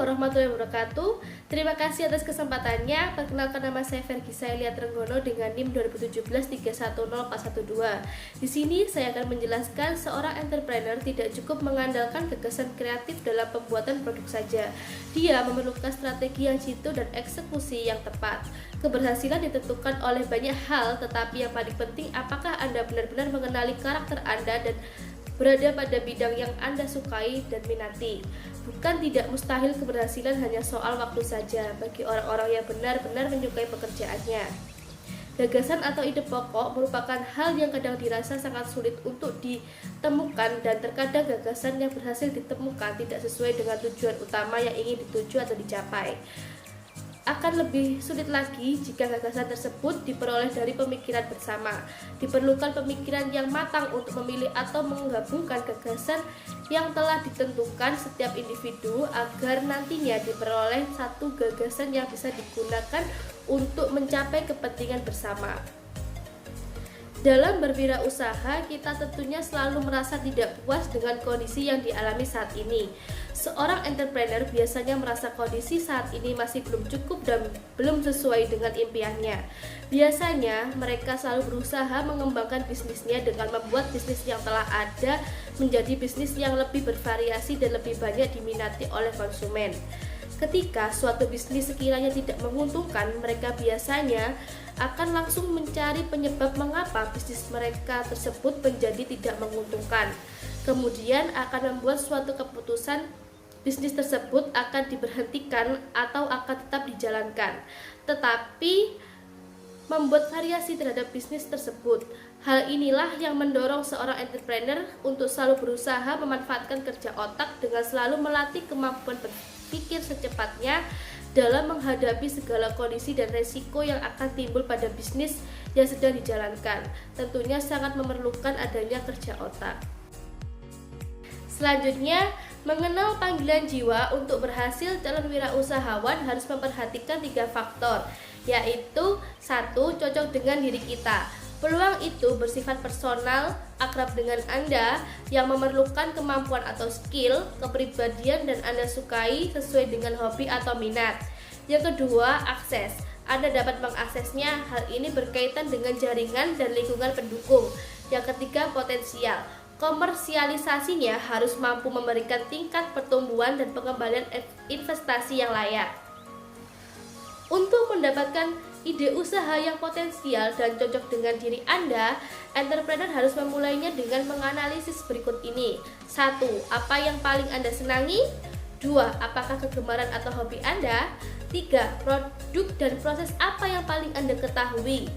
warahmatullahi wabarakatuh. Terima kasih atas kesempatannya. Perkenalkan, nama saya Vergisa Elia Trenggono dengan NIM 2017-310412. Di sini saya akan menjelaskan seorang entrepreneur tidak cukup mengandalkan gagasan kreatif dalam pembuatan produk saja. Dia memerlukan strategi yang jitu dan eksekusi yang tepat. Keberhasilan ditentukan oleh banyak hal, tetapi yang paling penting apakah Anda benar-benar mengenali karakter Anda dan berada pada bidang yang Anda sukai dan minati. Bukan tidak mustahil keberhasilan hanya soal waktu saja bagi orang-orang yang benar-benar menyukai pekerjaannya. Gagasan atau ide pokok merupakan hal yang kadang dirasa sangat sulit untuk ditemukan, dan terkadang gagasan yang berhasil ditemukan tidak sesuai dengan tujuan utama yang ingin dituju atau dicapai. Akan lebih sulit lagi jika gagasan tersebut diperoleh dari pemikiran bersama. Diperlukan pemikiran yang matang untuk memilih atau menggabungkan gagasan yang telah ditentukan setiap individu agar nantinya diperoleh satu gagasan yang bisa digunakan untuk mencapai kepentingan bersama. Dalam berwirausaha, kita tentunya selalu merasa tidak puas dengan kondisi yang dialami saat ini. Seorang entrepreneur biasanya merasa kondisi saat ini masih belum cukup dan belum sesuai dengan impiannya. Biasanya, mereka selalu berusaha mengembangkan bisnisnya dengan membuat bisnis yang telah ada menjadi bisnis yang lebih bervariasi dan lebih banyak diminati oleh konsumen. Ketika suatu bisnis sekiranya tidak menguntungkan, mereka biasanya akan langsung mencari penyebab mengapa bisnis mereka tersebut menjadi tidak menguntungkan. Kemudian akan membuat suatu keputusan bisnis tersebut akan diberhentikan atau akan tetap dijalankan, tetapi membuat variasi terhadap bisnis tersebut. Hal inilah yang mendorong seorang entrepreneur untuk selalu berusaha memanfaatkan kerja otak dengan selalu melatih kemampuan berpikir secepatnya dalam menghadapi segala kondisi dan resiko yang akan timbul pada bisnis yang sedang dijalankan. Tentunya sangat memerlukan adanya kerja otak. Selanjutnya, mengenal panggilan jiwa. Untuk berhasil calon wirausahawan harus memperhatikan 3 faktor, yaitu 1. Cocok dengan diri kita. Peluang itu bersifat personal, akrab dengan Anda, yang memerlukan kemampuan atau skill, kepribadian dan Anda sukai sesuai dengan hobi atau minat. Yang kedua, akses. Anda dapat mengaksesnya. Hal ini berkaitan dengan jaringan dan lingkungan pendukung. Yang ketiga, potensial. Komersialisasinya harus mampu memberikan tingkat pertumbuhan dan pengembalian investasi yang layak. Untuk mendapatkan ide usaha yang potensial dan cocok dengan diri Anda, entrepreneur harus memulainya dengan menganalisis berikut ini. 1. Apa yang paling Anda senangi? 2. Apakah kegemaran atau hobi Anda? 3. Produk dan proses apa yang paling Anda ketahui?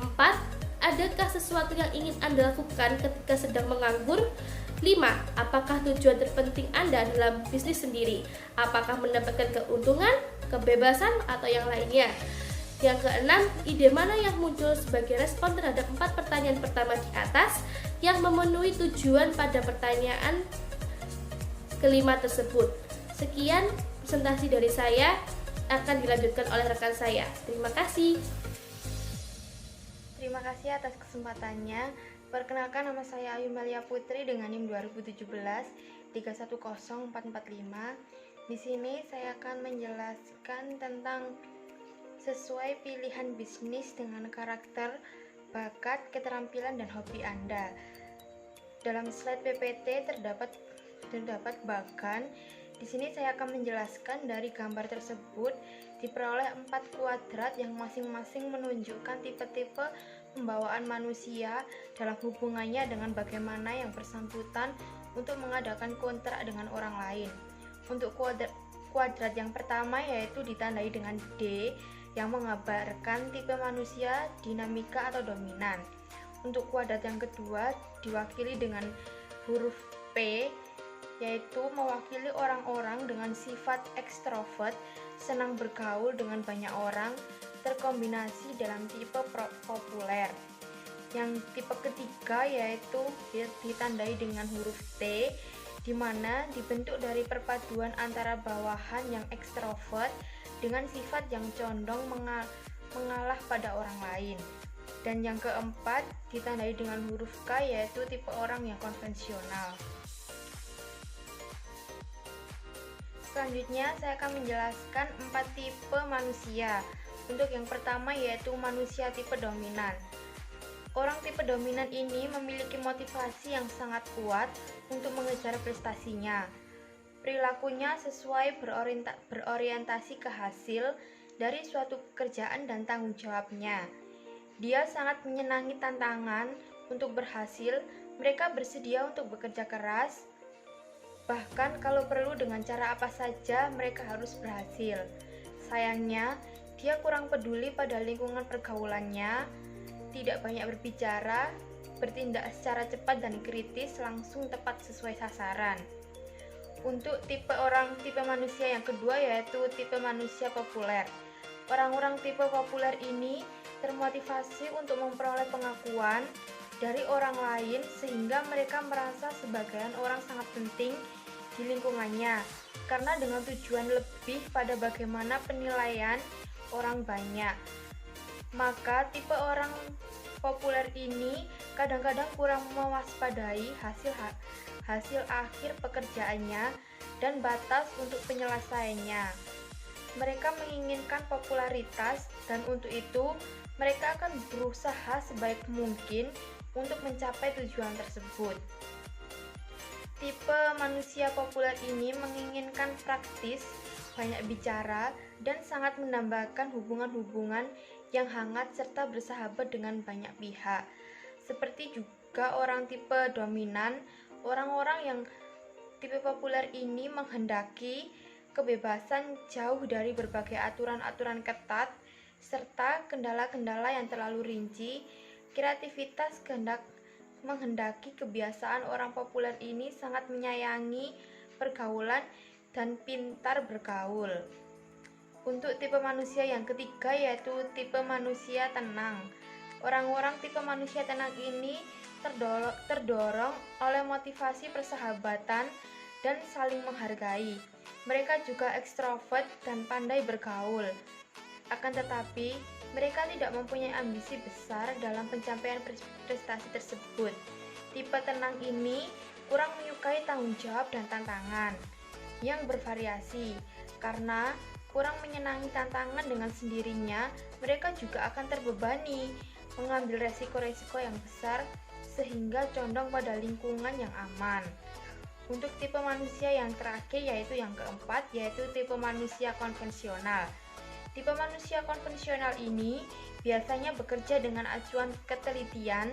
4. Adakah sesuatu yang ingin Anda lakukan ketika sedang menganggur? 5. Apakah tujuan terpenting Anda dalam bisnis sendiri? Apakah mendapatkan keuntungan, kebebasan, atau yang lainnya? Yang keenam, ide mana yang muncul sebagai respon terhadap 4 pertanyaan pertama di atas yang memenuhi tujuan pada pertanyaan kelima tersebut. Sekian presentasi dari saya, akan dilanjutkan oleh rekan saya. Terima kasih. Terima kasih atas kesempatannya. Perkenalkan, nama saya Ayu Melia Putri dengan NIM 2017-310445. Di sini saya akan menjelaskan tentang sesuai pilihan bisnis dengan karakter, bakat, keterampilan, dan hobi Anda. Dalam slide PPT terdapat bagan. Di sini saya akan menjelaskan dari gambar tersebut diperoleh 4 kuadrat yang masing-masing menunjukkan tipe-tipe pembawaan manusia dalam hubungannya dengan bagaimana yang bersangkutan untuk mengadakan kontrak dengan orang lain. Untuk kuadrat yang pertama yaitu ditandai dengan D, yang mengabarkan tipe manusia dinamika atau dominan. Untuk kuadrat yang kedua diwakili dengan huruf P, yaitu mewakili orang-orang dengan sifat ekstrovert, senang bergaul dengan banyak orang, terkombinasi dalam tipe populer. Yang tipe ketiga yaitu ditandai dengan huruf T, di mana dibentuk dari perpaduan antara bawahan yang ekstrovert dengan sifat yang condong mengalah pada orang lain. Dan yang keempat ditandai dengan huruf K, yaitu tipe orang yang konvensional. Selanjutnya saya akan menjelaskan 4 tipe manusia. Untuk yang pertama yaitu manusia tipe dominan. Orang tipe dominan ini memiliki motivasi yang sangat kuat untuk mengejar prestasinya. Perilakunya sesuai berorientasi ke hasil dari suatu pekerjaan dan tanggung jawabnya. Dia sangat menyenangi tantangan untuk berhasil. Mereka bersedia untuk bekerja keras, bahkan kalau perlu dengan cara apa saja mereka harus berhasil. Sayangnya, dia kurang peduli pada lingkungan pergaulannya, tidak banyak berbicara, bertindak secara cepat dan kritis, langsung tepat sesuai sasaran. Untuk tipe manusia yang kedua yaitu tipe manusia populer. Orang-orang tipe populer ini termotivasi untuk memperoleh pengakuan dari orang lain sehingga mereka merasa sebagian orang sangat penting di lingkungannya karena dengan tujuan lebih pada bagaimana penilaian orang banyak. Maka tipe orang populer ini kadang-kadang kurang mewaspadai hasil akhir pekerjaannya dan batas untuk penyelesaiannya. Mereka menginginkan popularitas dan untuk itu mereka akan berusaha sebaik mungkin untuk mencapai tujuan tersebut. Tipe manusia populer ini menginginkan praktis, banyak bicara, dan sangat menambahkan hubungan-hubungan yang hangat serta bersahabat dengan banyak pihak. Seperti juga orang tipe dominan, orang-orang yang tipe populer ini menghendaki kebebasan jauh dari berbagai aturan-aturan ketat serta kendala-kendala yang terlalu rinci. Kreativitas menghendaki kebiasaan orang populer ini sangat menyayangi pergaulan dan pintar bergaul. Untuk tipe manusia yang ketiga yaitu tipe manusia tenang. Orang-orang tipe manusia tenang ini terdorong oleh motivasi persahabatan dan saling menghargai. Mereka juga ekstrovert dan pandai bergaul. Akan tetapi, mereka tidak mempunyai ambisi besar dalam pencapaian prestasi tersebut. Tipe tenang ini kurang menyukai tanggung jawab dan tantangan yang bervariasi. Karena kurang menyenangi tantangan dengan sendirinya, mereka juga akan terbebani mengambil resiko-resiko yang besar sehingga condong pada lingkungan yang aman. Untuk tipe manusia yang terakhir yaitu yang keempat yaitu tipe manusia konvensional. Tipe manusia konvensional ini biasanya bekerja dengan acuan ketelitian,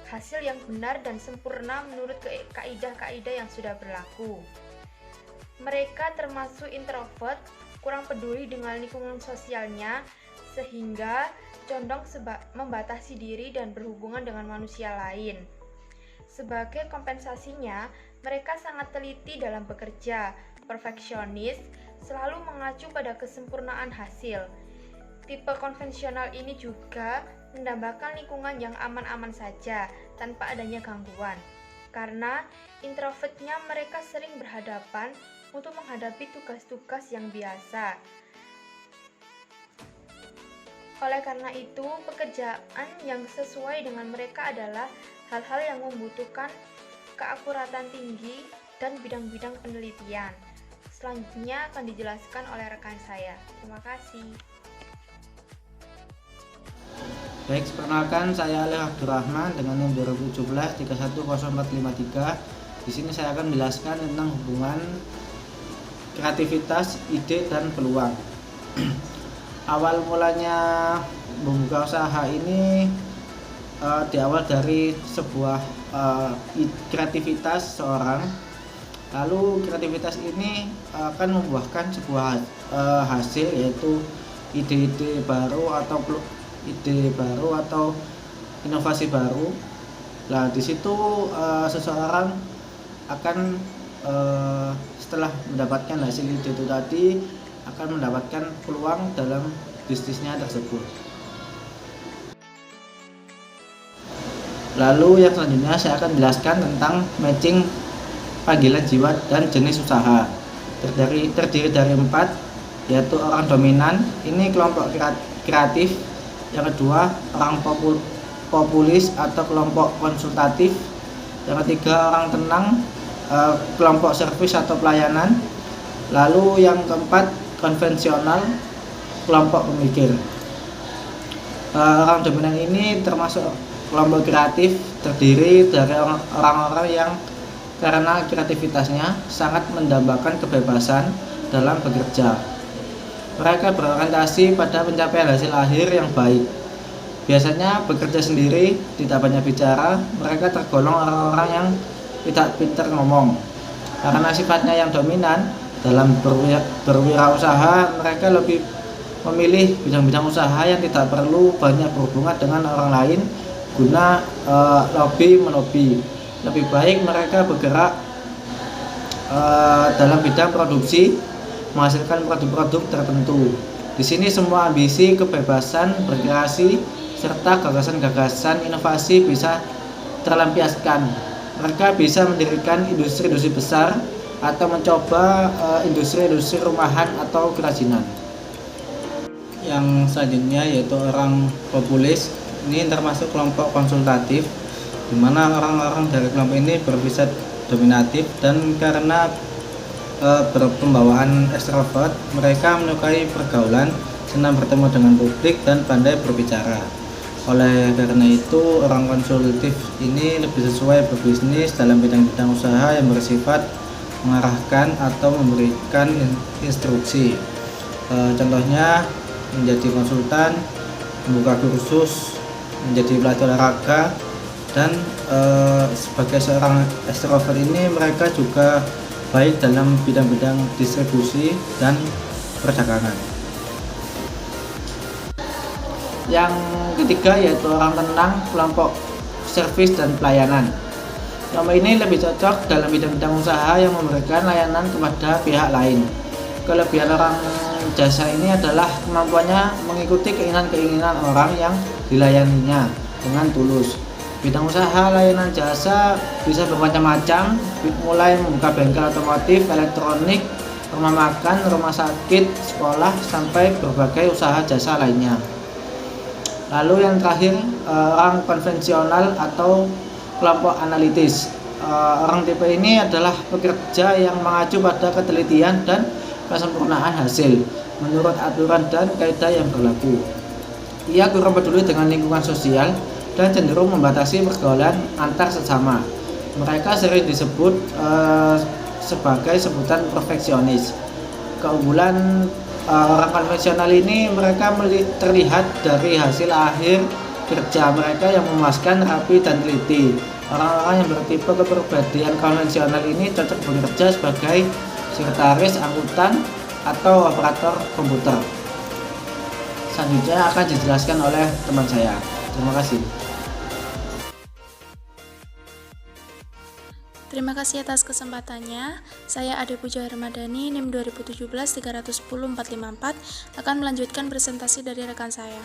hasil yang benar dan sempurna menurut kaidah-kaidah yang sudah berlaku. Mereka termasuk introvert, kurang peduli dengan lingkungan sosialnya, sehingga condong membatasi diri dan berhubungan dengan manusia lain. Sebagai kompensasinya, mereka sangat teliti dalam bekerja, perfeksionis, selalu mengacu pada kesempurnaan hasil. Tipe konvensional ini juga mendambakan lingkungan yang aman-aman saja, tanpa adanya gangguan. Karena introvertnya mereka sering berhadapan untuk menghadapi tugas-tugas yang biasa. Oleh karena itu, pekerjaan yang sesuai dengan mereka adalah hal-hal yang membutuhkan keakuratan tinggi dan bidang-bidang penelitian. Selanjutnya akan dijelaskan oleh rekan saya. Terima kasih. Baik, perkenalkan saya Alif Abdurrahman dengan nomor 2017 310453. Di sini saya akan menjelaskan tentang hubungan kreativitas, ide dan peluang. Awal mulanya membuka usaha ini diawal dari sebuah kreativitas seorang. Lalu kreativitas ini akan membuahkan sebuah hasil yaitu ide-ide baru atau inovasi baru. Nah, di situ seseorang akan setelah mendapatkan hasil ide itu tadi akan mendapatkan peluang dalam bisnisnya tersebut. Lalu yang selanjutnya saya akan menjelaskan tentang matching panggilan jiwa dan jenis usaha. Terdiri dari 4, yaitu orang dominan, ini kelompok kreatif. Yang kedua, orang populis atau kelompok konsultatif. Yang ketiga, orang tenang, kelompok servis atau pelayanan. Lalu yang keempat, konvensional, kelompok pemikir. Orang dominan ini termasuk kelompok kreatif, terdiri dari orang-orang yang karena kreativitasnya sangat mendambakan kebebasan dalam bekerja. Mereka berorientasi pada pencapaian hasil akhir yang baik. Biasanya bekerja sendiri, tidak banyak bicara. Mereka tergolong orang-orang yang tidak pintar ngomong. Karena sifatnya yang dominan dalam berwirausaha, mereka lebih memilih bidang-bidang usaha yang tidak perlu banyak berhubungan dengan orang lain guna lobby-melobi. Lebih baik mereka bergerak dalam bidang produksi, menghasilkan produk-produk tertentu. Di sini semua ambisi, kebebasan berkreasi, serta gagasan-gagasan inovasi bisa terlampiaskan. Mereka bisa mendirikan industri-industri besar atau mencoba industri-industri rumahan atau kerajinan. Yang selanjutnya yaitu orang populis. Ini termasuk kelompok konsultatif, di mana orang-orang dari kelompok ini berpusat dominatif dan karena berpembawaan ekstrovert, mereka menyukai pergaulan, senang bertemu dengan publik dan pandai berbicara. Oleh karena itu, orang konsultatif ini lebih sesuai berbisnis dalam bidang-bidang usaha yang bersifat mengarahkan atau memberikan instruksi. Contohnya menjadi konsultan, membuka kursus, menjadi pelatih olahraga, dan sebagai seorang ekstrovert ini mereka juga baik dalam bidang-bidang distribusi dan perdagangan. Yang ketiga yaitu orang tenang, kelompok servis dan pelayanan. Kelompok ini lebih cocok dalam bidang-bidang usaha yang memberikan layanan kepada pihak lain. Kelebihan orang jasa ini adalah kemampuannya mengikuti keinginan-keinginan orang yang dilayaninya dengan tulus. Bidang usaha layanan jasa bisa bermacam-macam, mulai membuka bengkel otomotif, elektronik, rumah makan, rumah sakit, sekolah, sampai berbagai usaha jasa lainnya. Lalu yang terakhir, orang konvensional atau kelompok analitis. Orang tipe ini adalah pekerja yang mengacu pada ketelitian dan kesempurnaan hasil menurut aturan dan kaidah yang berlaku. Ia kurang peduli dengan lingkungan sosial dan cenderung membatasi pergaulan antar sesama. Mereka sering disebut sebagai sebutan perfeksionis. Keunggulan orang konvensional ini, mereka terlihat dari hasil akhir kerja mereka yang memuaskan, rapi dan teliti. Orang-orang yang bertipe kepribadian konvensional ini cocok bekerja sebagai sekretaris angkutan atau operator komputer. Selanjutnya akan dijelaskan oleh teman saya. Terima kasih. Terima kasih atas kesempatannya. Saya Ade Puja Ramadhani, NIM 2017-310-454, akan melanjutkan presentasi dari rekan saya,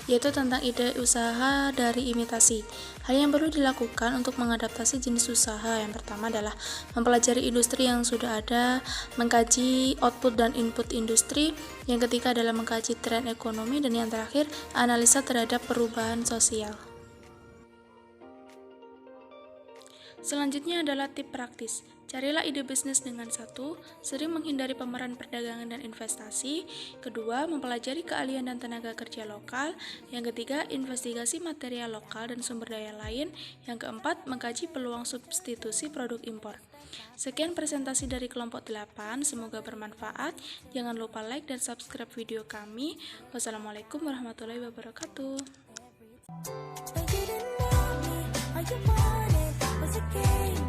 yaitu tentang ide usaha dari imitasi. Hal yang perlu dilakukan untuk mengadaptasi jenis usaha yang pertama adalah mempelajari industri yang sudah ada, mengkaji output dan input industri, yang ketiga adalah mengkaji tren ekonomi, dan yang terakhir analisa terhadap perubahan sosial. Selanjutnya adalah tip praktis. Carilah ide bisnis dengan satu, sering menghindari pemeran perdagangan dan investasi. Kedua, mempelajari keahlian dan tenaga kerja lokal. Yang ketiga, investigasi material lokal dan sumber daya lain. Yang keempat, mengkaji peluang substitusi produk impor. Sekian presentasi dari kelompok 8, semoga bermanfaat. Jangan lupa like dan subscribe video kami. Wassalamualaikum warahmatullahi wabarakatuh. Was a game